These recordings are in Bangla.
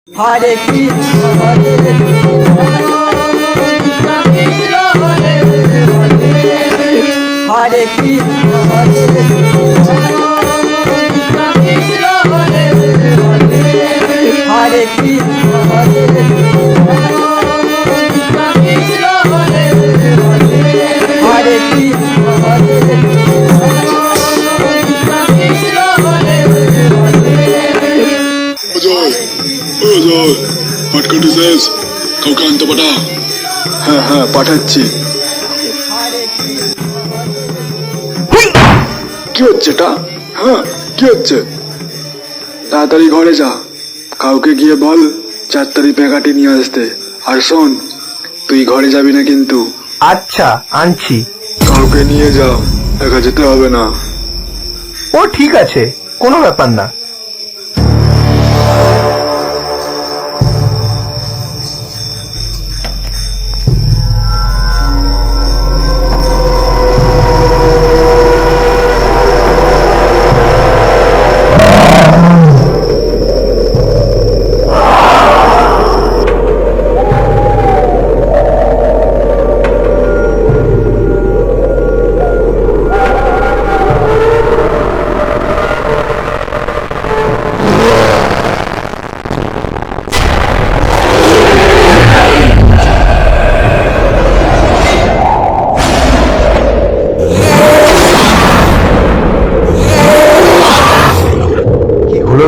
হরে কৃষ্ণ হরে কৃষ্ণ হরে কৃষ্ণ হরে কৃষ্ণ হরে কৃষ্ণ হরে হরে কৃষ্ণ হরে পাটকাটি শেষ, কাউকে আনতে পাঠা। হ্যাঁ হ্যাঁ পাঠাচ্ছি। কি হচ্ছে এটা? হ্যাঁ কি হচ্ছে? তাড়াতাড়ি ঘরে যা, কাউকে গিয়ে বল 4 তারিখ পেকাটি নিয়ে আসতে। আর শোন, তুই ঘরে যাবি না কিন্তু। আচ্ছা আনছি। কাউকে নিয়ে যা, একা যেতে হবে না। ও ঠিক আছে, কোনো ব্যাপার না।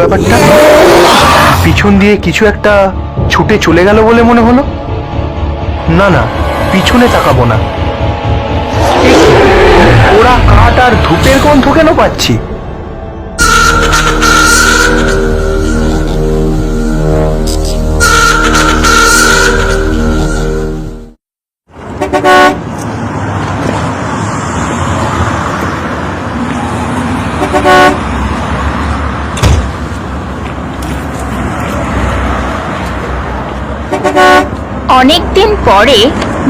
ব্যাপারটা পিছন দিয়ে কিছু একটা ছুটে চলে গেল বলে মনে হলো। না না, পিছনে তাকাবো না। ওরা কাঠ আর ধূপের গন্ধ কেন পাচ্ছি? অনেকদিন পরে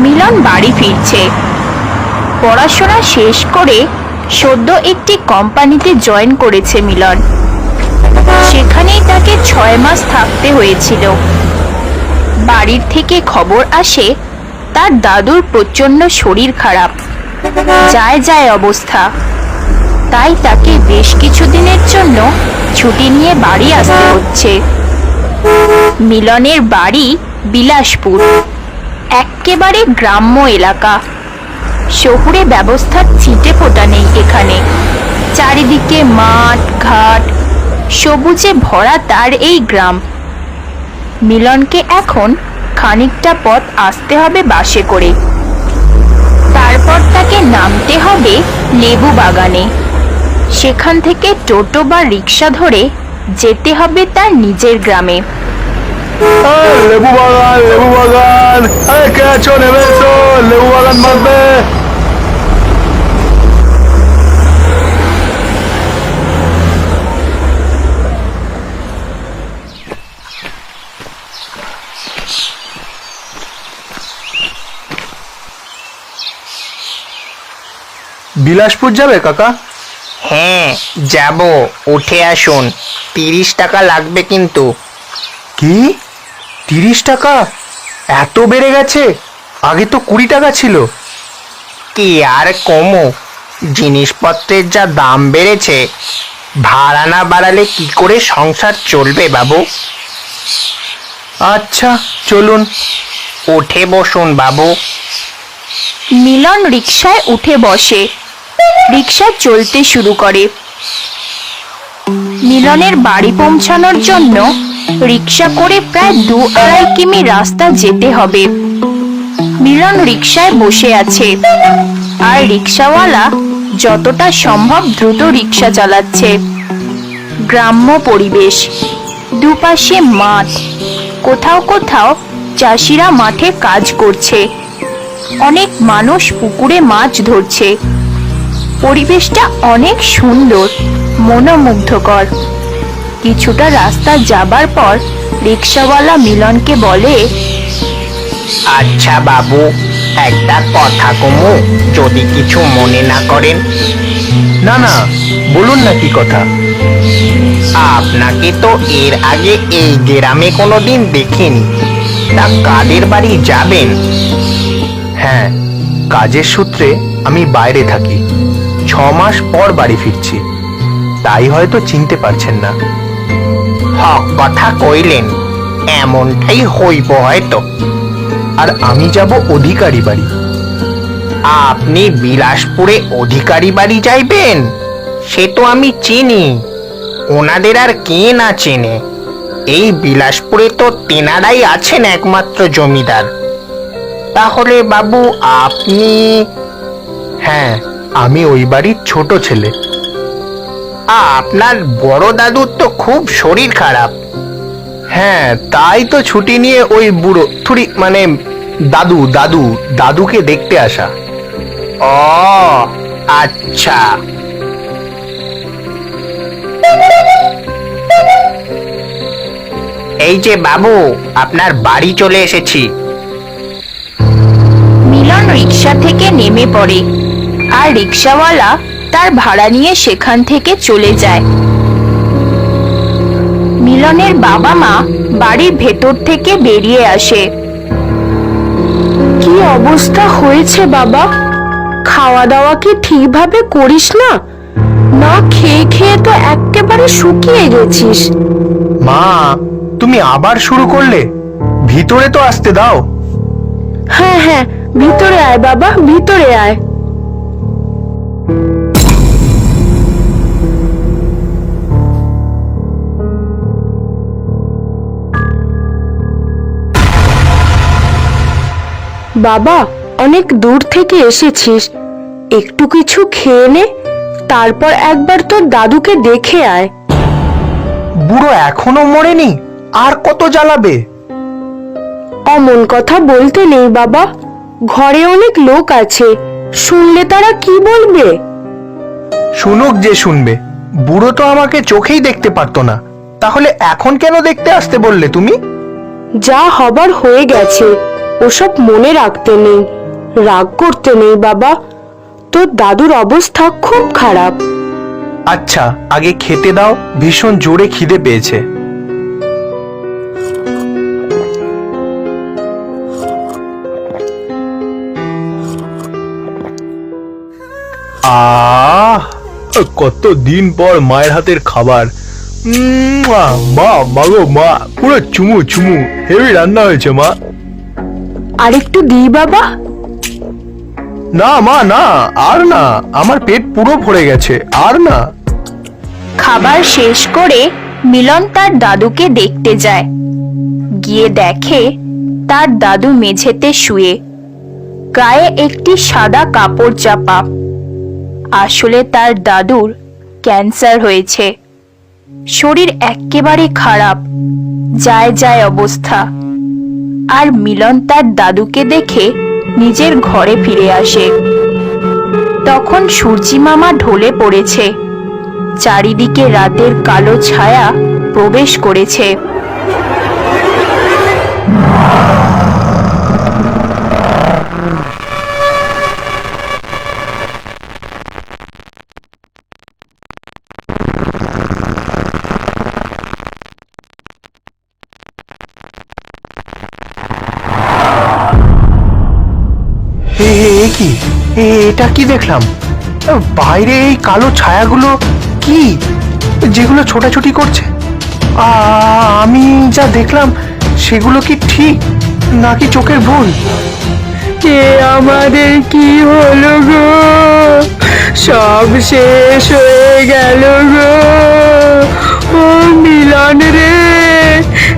মিলন বাড়ি ফিরছে। পড়াশোনা শেষ করে সদ্য একটি কোম্পানিতে জয়েন করেছে মিলন। সেখানেই তাকে 6 মাস থাকতে হয়েছিল। বাড়ির থেকে খবর আসে তার দাদুর প্রচন্ড শরীর খারাপ, যায় যায় অবস্থা। তাই তাকে বেশ কিছুদিনের জন্য ছুটি নিয়ে বাড়ি আসতে হচ্ছে। মিলনের বাড়ি বিলাসপুর, একেবারে গ্রাম্য এলাকা। শহুরে ব্যবস্থার ছিটে ফোটা নেই এখানে। চারিদিকে মাঠ ঘাট, সবুজে ভরা তার এই গ্রাম। মিলনকে এখন খানিকটা পথ আসতে হবে বাসে করে। তারপর তাকে নামতে হবে লেবু বাগানে। সেখান থেকে টোটো বা রিক্সা ধরে যেতে হবে তার নিজের গ্রামে। লেবু বাগান, লেবু বাগান, আরে কে আছো? নেমে এসো, লেবু বাগান মারবে। বিলাসপুর যাবে কাকা? হ্যাঁ যাব, উঠে আসুন। 30 টাকা লাগবে কিন্তু। কি 30 টাকা? এত বেড়ে গেছে? আগে তো 20 টাকা ছিল। কি আর কমো, জিনিসপত্রের যা দাম বেড়েছে, ভাড়া না বাড়ালে কি করে সংসার চলবে বাবু? আচ্ছা চলুন। উঠে বসুন বাবু। মিলন রিকশায় উঠে বসে। রিকশা চলতে শুরু করে। মিলনের বাড়ি পৌঁছানোর জন্য রিকশা করে প্রায় 2-2.5 কিমি রাস্তা যেতে হবে। মিলন রিকশায় বসে আছে, আর রিকশাওয়ালা যতটা সম্ভব দ্রুত রিকশা চালাচ্ছে। গ্রাম্য পরিবেশ, দুপাশে মাঠ, কোথাও কোথাও চাষিরা মাঠে কাজ করছে। অনেক মানুষ পুকুরে মাছ ধরছে। পরিবেশটা অনেক সুন্দর, মনোমুগ্ধকর। কিছুটা রাস্তা যাবার পর রিকশাওয়ালা মিলনকে বলে, আচ্ছা বাবু, একটা কথা কমু, যদি কিছু মনে না করেন। না না, বলুন না কি কথা। আপনাকে তো এর আগে এই গ্রামে কোনোদিন দেখিনি, তা কাদের বাড়ি যাবেন? হ্যাঁ, কাজের সূত্রে আমি বাইরে থাকি, 6 মাস পর বাড়ি ফিরছি, তাই হয়তো চিনতে পারছেন না। হক কথা কইলেন, এমনটাই হইব হয়তো। আর আমি যাব অধিকারী বাড়ি। আপনি বিলাসপুরে অধিকারী বাড়ি যাইবেন? সে তো আমি চিনি, ওনাদের আর কে না চেনে। এই বিলাসপুরে তো তেনারাই আছেন একমাত্র জমিদার। তাহলে বাবু আপনি? হ্যাঁ, আমি ওই বাড়ির ছোট ছেলে। আপনার বড় দাদুর তো খুব শরীর খারাপ। হ্যাঁ, তাই তো ছুটি নিয়ে ওই বুড়ো মানে দাদুকে দেখতে আসা। ও আচ্ছা। এই যে বাবু, আপনার বাড়ি চলে এসেছি। মিলন রিক্সা থেকে নেমে পড়ে আর রিক্সাওয়ালা তার ভাড়া নিয়ে সেখান থেকে চলে যায়। মিলনের বাবা মা বাড়ির ভেতর থেকে বেরিয়ে আসে। কি অবস্থা হয়েছে বাবা? খাওয়া দাওয়া কি ঠিকভাবে করিস না? না খেয়ে খেয়ে তো একেবারে শুকিয়ে গেছিস। মা, তুমি আবার শুরু করলে? ভিতরে তো আসতে দাও। হ্যাঁ হ্যাঁ, ভিতরে আয় বাবা, ভিতরে আয়। বাবা, অনেক দূর থেকে এসেছিস, একটু কিছু খেয়ে নে, তারপর একবার তোর দাদুকে দেখে আয়। বুড়ো এখনো মরেনি, আর কত জ্বালাবে? অমন কথা বলতে নেই বাবা, ঘরে অনেক লোক আছে, শুনলে তারা কি বলবে? শুনুক যে শুনবে, বুড়ো তো আমাকে চোখেই দেখতে পারতো না, তাহলে এখন কেন দেখতে আসতে বললে তুমি? যা হবার হয়ে গেছে, ওসব মনে রাখতে নেই, রাগ করতে নেই বাবা, তোর দাদুর অবস্থা খুব খারাপ। আচ্ছা, আগে খেতে দাও, ভীষণ জোরে খিদে পেয়েছে। কত দিন পর মায়ের হাতের খাবার। মা, মাগো মা, পুরো চুমু চুমু, হেভি রান্না হয়েছে মা। আরেকটু দিই বাবা? না মা, না, আর না, আমার পেট পুরো ভরে গেছে, আর না। খাবার শেষ করে মিলন তার দাদুকে দেখতে যায়। গিয়ে দেখে তার দাদু মেঝেতে শুয়ে, গায়ে একটি সাদা কাপড় চাপা। আসলে তার দাদুর ক্যান্সার হয়েছে, শরীর একেবারে খারাপ, যায় যায় অবস্থা। আর মিলন তার দাদুকে দেখে নিজের ঘরে ফিরে আসে। তখন সূর্যি মামা ঢলে পড়েছে, চারিদিকে রাতের কালো ছায়া প্রবেশ করেছে। কি এটা কি দেখলাম? বাইরে এই কালো ছায়াগুলো কি, যেগুলো ছোটাছুটি করছে? আমি যা দেখলাম সেগুলো কি ঠিক নাকি চোখের ভুল? আমাদের কি হলো গো? সব শেষ হয়ে গেল গো। ও মিলন রে,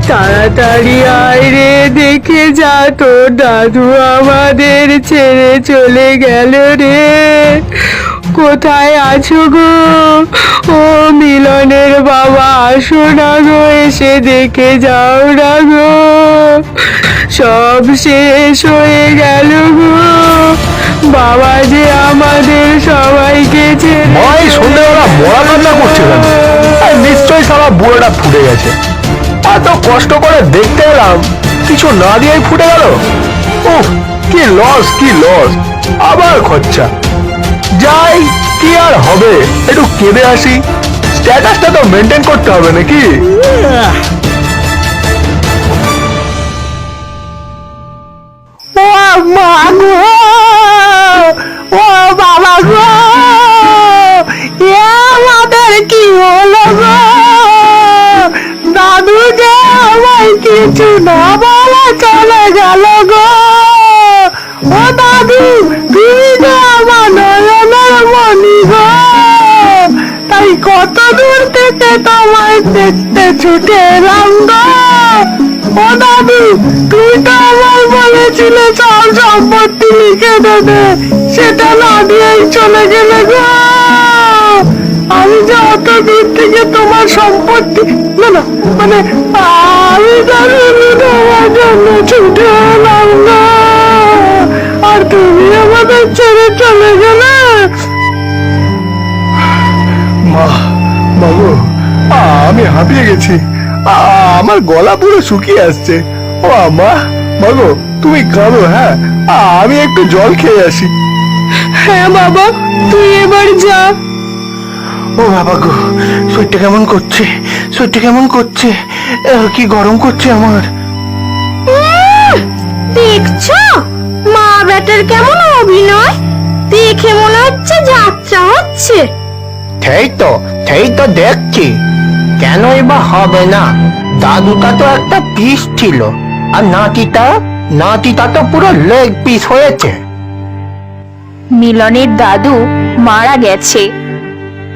তাড়াতাড়ি আয় রে, দেখে যা, তোর দাদু আমাদের ছেড়ে চলে গেল রে। কোথায় আছো গো? ও মিলনের বাবা, আসো না গো, এসে দেখে যাও না গো। সব শেষ হয়ে গেল গো। বাবা যে আমাদের সবাইকে ছেড়ে সন্ধ্যেবেলা মরা কান্না করছে কেন? নিশ্চয়ই সারা বুড়োটা ফুটে গেছে। এত কষ্ট করে দেখতে এলাম, কিছু না দিয়েই ফুটে গেল। উফ, কি লস, কি লস, আবার খরচা। যাই, কি আর হবে, একটু কেঁদে আসি, স্ট্যাটাসটা তো মেনটেন করতে হবে নাকি? ও মা গো, ও বাবা গো, এ আমাদের কি হলো গো? দাদু যে আমায় কিছু না বলে চলে গেল গো। ও দাদু, তুমি যে আমার নয়নের মণি গো, তাই কত দূর থেকে তোমায় দেখতে ছুটে এলাম গো। ও দাদু, তুই তো আমায় বলেছিলে সব সম্পত্তি লিখে দেবে, সেটা না দিয়েই চলে গেলে গো। আমি যে অত দূর থেকে তোমার সম্পত্তি, না না মানে আমি তোমার জন্য ছুটে এলাম গো, আর তুমি আমাদের ছেড়ে চলে গেলে। মা, বাবু, আমি হাঁপিয়ে গেছি, আমার গলা পুরো শুকিয়ে আসছে। ও মা, বাবু, তুমি কাঁদো, হ্যাঁ আমি একটু জল খেয়ে আসি। হ্যাঁ বাবা, তুই এবার যা। ও বাবা গো, শরীরটা কেমন করছে, শরীরটা কেমন করছে, কি গরম করছে আমার। দেখছো মা বেটার কেমন অভিনয়, দেখে মনে হচ্ছে যাত্রা হচ্ছে। সেই তো দেখছি, কেন এবার হবে না? দাদুটা তো একটা পিস ছিল, আর নাতিটা তো পুরো লেগ পিস হয়েছে। মিলনের দাদু মারা গেছে,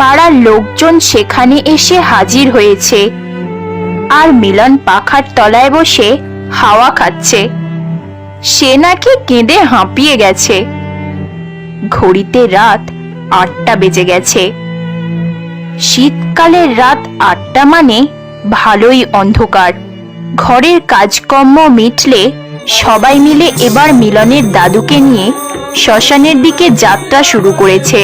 পাড়ার লোকজন সেখানে এসে হাজির হয়েছে, আর মিলন পাখার তলায় বসে হাওয়া খাচ্ছে। সে নাকি কেঁদে হাঁপিয়ে গেছে। ঘড়িতে রাত 8টা বেজে গেছে। শীতকালের রাত 8টা মানে ভালোই অন্ধকার। ঘরের কাজকর্ম মিটলে সবাই মিলে এবার মিলনের দাদুকে নিয়ে শ্মশানের দিকে যাত্রা শুরু করেছে।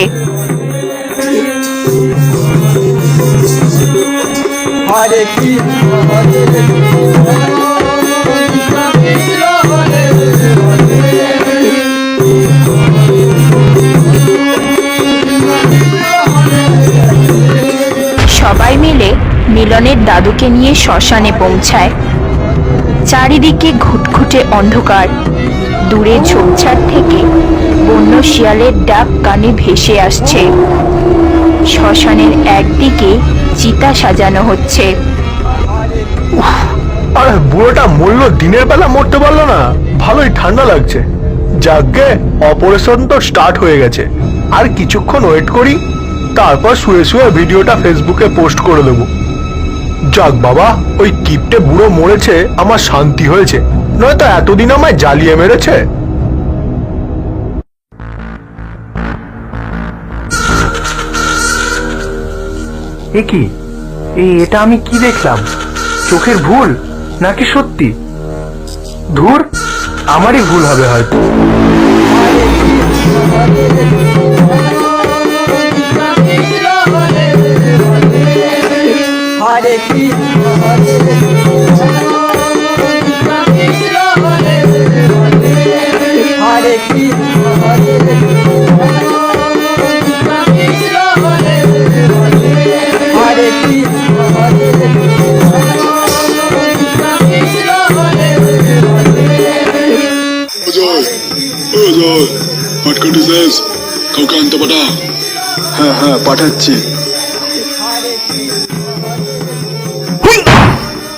সবাই মিলে মিলনের দাদুকে নিয়ে শ্মশানে পৌঁছায়। চারিদিকে ঘুটঘুটে অন্ধকার। দূরে ঝোপঝাড় থেকে বন্য শিয়ালের ডাক কানে ভেসে আসছে। শ্মশানের একদিকে চিতা সাজানো হচ্ছে। আর বুড়োটা মরলো, দিনের বেলা মরতে পারলো না, ভালোই ঠান্ডা লাগছে। যাকগে, অপারেশন তো স্টার্ট হয়ে গেছে, আর কিছুক্ষণ ওয়েট করি, তারপর শুয়ে শুয়ে ভিডিওটা ফেসবুকে পোস্ট করে দেবো। যাক বাবা, ওই কিপটে বুড়ো মরেছে, আমার শান্তি হয়েছে, নয়তো এতদিন আমায় জ্বালিয়ে মেরেছে। এ কি, এটা আমি কি দেখলাম? চোখের ভুল নাকি সত্যি? ধুর, আমারই ভুল হবে হয়তো। পাটকাটি শেষ, কাউকে আনতে পাঠা। হ্যাঁ হ্যাঁ, পাঠাচ্ছি।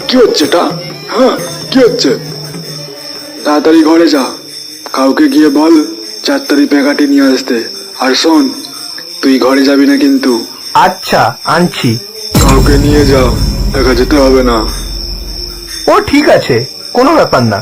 কি হচ্ছে এটা? হ্যাঁ, কি হচ্ছে? তাড়াতাড়ি ঘরে যা, কাউকে গিয়ে বল 4 তারিখ পেকাটি নিয়ে আসতে। আর শোন, তুই ঘরে যাবি না কিন্তু। আচ্ছা, আনছি। কাউকে নিয়ে যা, একা যেতে হবে না। ও ঠিক আছে, কোনো ব্যাপার না।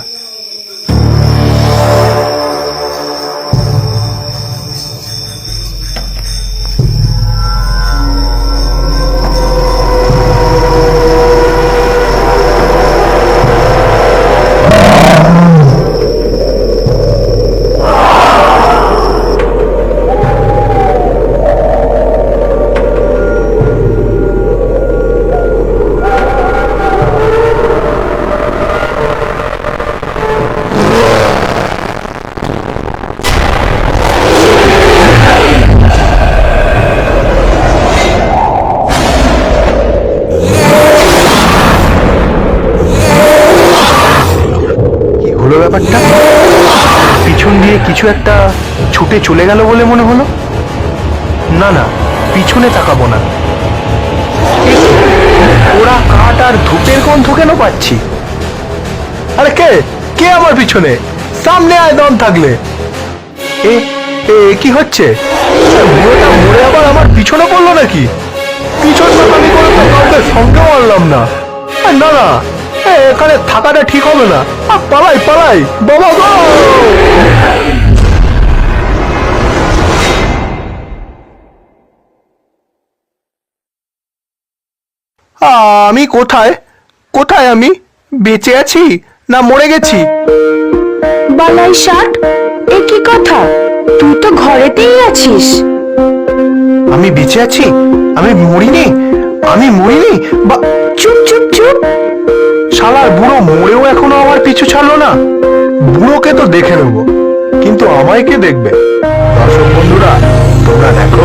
ব্যাপারটা? পিছন দিয়ে কিছু একটা ছুটে চলে গেল বলে মনে হলো। না না, পিছনে তাকাবো না। ওরা কাঠ আর ধূপের গন্ধ কেন পাচ্ছি? আরে কে কে আমার পিছনে? সামনে আয় দম থাকলে। এ এ কি হচ্ছে? বুড়োটা মরে আবার আমার পিছনে পড়লো নাকি? পিছন আমি করে তো কাউকে সঙ্গে মারলাম না। না না, এখানে থাকাটা ঠিক হবে না। পালাই পালাই বাবা গো! আমি কোথায়? কোথায় আমি? বেঁচে আছি না মরে গেছি? বালাই ষাট, এ কি কথা? তুই তো ঘরেতেই আছিস। আমি বেঁচে আছি? আমি মরিনি? আমি মরিনি? বা চুপ চুপ চুপ। শালার বুড়ো মরেও এখনো আমার পিছু ছাড়লো না। বুড়োকে তো দেখে নেবো, কিন্তু আমায় কে দেখবে? দর্শক বন্ধুরা, তোমরা দেখো।